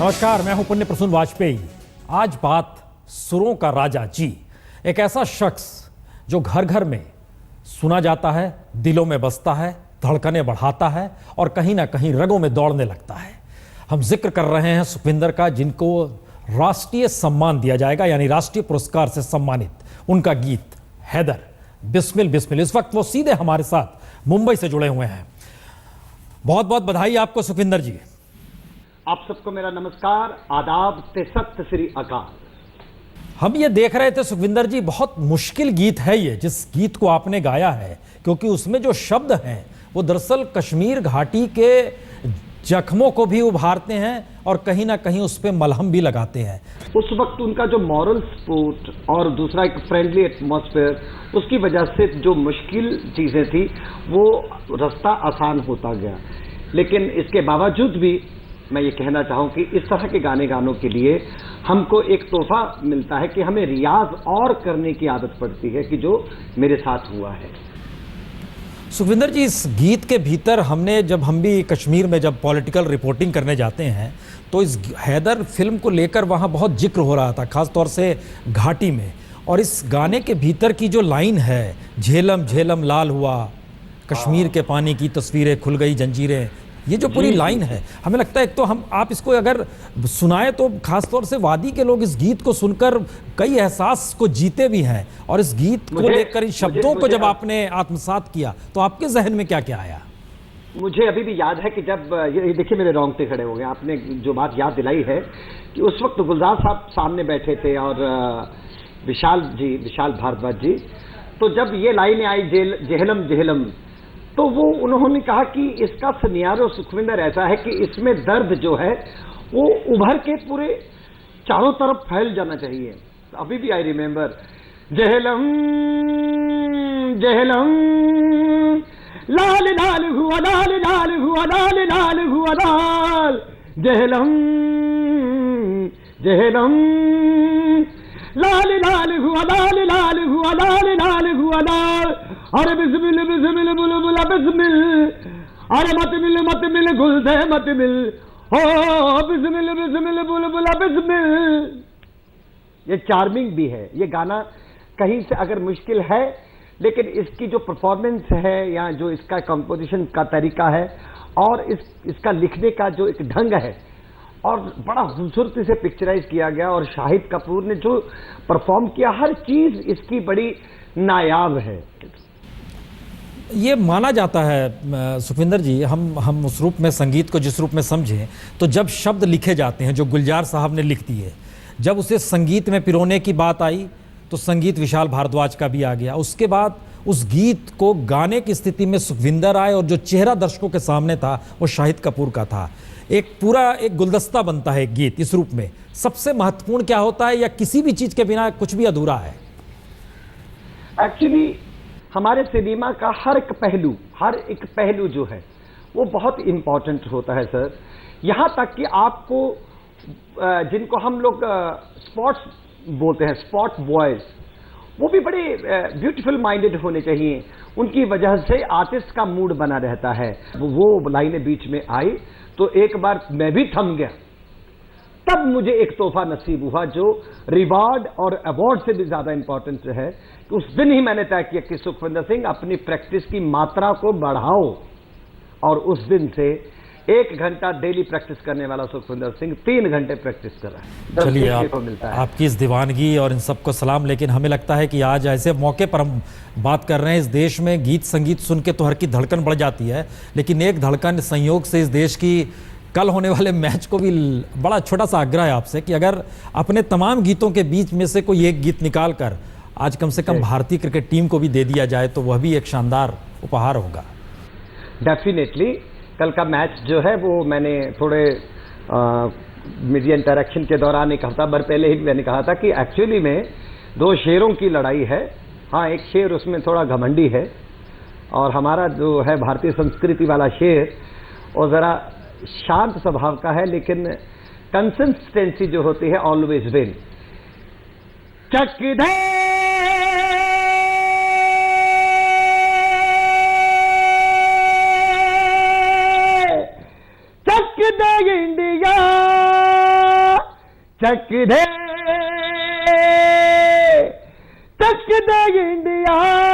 नमस्कार, मैं हूं पुण्य प्रसून वाजपेयी। आज बात सुरों का राजा जी, एक ऐसा शख्स जो घर घर में सुना जाता है, दिलों में बसता है, धड़कनें बढ़ाता है और कहीं ना कहीं रगों में दौड़ने लगता है। हम जिक्र कर रहे हैं सुखविंदर का, जिनको राष्ट्रीय सम्मान दिया जाएगा, यानी राष्ट्रीय पुरस्कार से सम्मानित। उनका गीत हैदर, बिस्मिल बिस्मिल। इस वक्त वो सीधे हमारे साथ मुंबई से जुड़े हुए हैं। बहुत बहुत बधाई आपको सुखविंदर जी। आप सबको मेरा नमस्कार, आदाब ते सत्य श्री अकाल। हम ये देख रहे थे सुखविंदर जी, बहुत मुश्किल गीत है ये जिस गीत को आपने गाया है, क्योंकि उसमें जो शब्द हैं वो दरअसल कश्मीर घाटी के जख्मों को भी उभारते हैं और कहीं ना कहीं उस पर मलहम भी लगाते हैं। उस वक्त उनका जो मॉरल सपोर्ट और दूसरा एक फ्रेंडली एटमॉस्फेयर, उसकी वजह से जो मुश्किल चीजें थी वो रास्ता आसान होता गया। लेकिन इसके बावजूद भी मैं ये कहना चाहूँ कि इस तरह के गानों के लिए हमको एक तोहफा मिलता है कि हमें रियाज और करने की आदत पड़ती है, कि जो मेरे साथ हुआ है। सुखविंदर जी, इस गीत के भीतर हम भी कश्मीर में जब पॉलिटिकल रिपोर्टिंग करने जाते हैं तो इस हैदर फिल्म को लेकर वहाँ बहुत जिक्र हो रहा था, खास तौर से घाटी में। और इस गाने के भीतर की जो लाइन है, झेलम झेलम लाल हुआ, कश्मीर के पानी की तस्वीरें खुल गई जंजीरें, ये जो पूरी लाइन है, हमें लगता है एक तो आप इसको अगर सुनाए तो खासतौर से वादी के लोग इस गीत को सुनकर कई एहसास को जीते भी हैं। और इस गीत को लेकर, इन शब्दों को जब आपने आत्मसात किया तो आपके जहन में क्या क्या आया? मुझे अभी भी याद है कि जब ये देखिए मेरे रोंगटे खड़े हो गए, आपने जो बात याद दिलाई है कि उस वक्त गुलजार साहब सामने बैठे थे और विशाल भारद्वाज जी, तो जब ये लाइनें आई जेहलम जेहलम, तो वो उन्होंने कहा कि इसका सिनेरियो सुखविंदर ऐसा है कि इसमें दर्द जो है वो उभर के पूरे चारों तरफ फैल जाना चाहिए। अभी भी आई रिमेंबर, जेहलम जेहलम लाल लाल हुआ, लाल लाल हुआ, लाल लाल हुआ, लाल जेहलम जेहलम लाल लाल हुआ, लाल लाल हुआ, लाल लाल हुआ, लाल। अरे बिस्मिल बिस्मिल बुलबुला बिस्मिल, अरे मत मिल गुल दे मत मिल, हो बिस्मिल बिस्मिल बुलबुला बिस्मिल। ये चार्मिंग भी है ये गाना, कहीं से अगर मुश्किल है, लेकिन इसकी जो परफॉर्मेंस है या जो इसका कंपोजिशन का तरीका है और इसका लिखने का जो एक ढंग है, और बड़ा खूबसूरती से पिक्चराइज किया गया, और शाहिद कपूर ने जो परफॉर्म किया, हर चीज इसकी बड़ी नायाब है। ये माना जाता है सुखविंदर जी, हम उस रूप में संगीत को जिस रूप में समझें, तो जब शब्द लिखे जाते हैं जो गुलजार साहब ने लिख दिए, जब उसे संगीत में पिरोने की बात आई तो संगीत विशाल भारद्वाज का भी आ गया। उसके बाद उस गीत को गाने की स्थिति में सुखविंदर आए और जो चेहरा दर्शकों के सामने था वो शाहिद कपूर का था। एक पूरा एक गुलदस्ता बनता है एक गीत इस रूप में। सबसे महत्वपूर्ण क्या होता है, या किसी भी चीज के बिना कुछ भी अधूरा है? एक्चुअली हमारे सिनेमा का हर एक पहलू जो है वो बहुत इंपॉर्टेंट होता है सर। यहां तक कि आपको जिनको हम लोग स्पॉट्स बोलते हैं, स्पॉट बॉयज, वो भी बड़े ब्यूटीफुल माइंडेड होने चाहिए। उनकी वजह से आर्टिस्ट का मूड बना रहता है। वो लाइनें बीच में आई तो एक बार मैं भी थम गया। तब मुझे एक तोहफा नसीब हुआ जो रिवार्ड और अवार्ड से भी ज्यादा इंपॉर्टेंट है। कि उस दिन ही मैंने तय किया कि सुखविंदर सिंह अपनी प्रैक्टिस की मात्रा को बढ़ाओ, और उस दिन से 1 घंटा डेली प्रैक्टिस करने वाला सुखविंदर सिंह 3 घंटे प्रैक्टिस कर रहा है। चलिए, आपकी इस दीवानगी और इन सबको सलाम। लेकिन हमें लगता है कि आज ऐसे मौके पर हम बात कर रहे हैं, इस देश में गीत संगीत सुन के तो हर की धड़कन बढ़ जाती है, लेकिन एक धड़कन संयोग से इस देश की कल होने वाले मैच को भी, बड़ा छोटा सा आग्रह है आपसे कि अगर अपने तमाम गीतों के बीच में से कोई एक गीत निकाल कर आज कम से कम भारतीय क्रिकेट टीम को भी दे दिया जाए तो वह भी एक शानदार उपहार होगा। डेफिनेटली कल का मैच जो है वो मैंने थोड़े मीडिया इंटरेक्शन के दौरान एक हफ्ता भर पहले ही मैंने कहा था कि एक्चुअली में 2 शेरों की लड़ाई है। हाँ, एक शेर उसमें थोड़ा घमंडी है, और हमारा जो है भारतीय संस्कृति वाला शेर वो ज़रा शांत स्वभाव का है, लेकिन कंसिस्टेंसी जो होती है ऑलवेज विन। चक दे चक दे इंडिया, चक दे इंडिया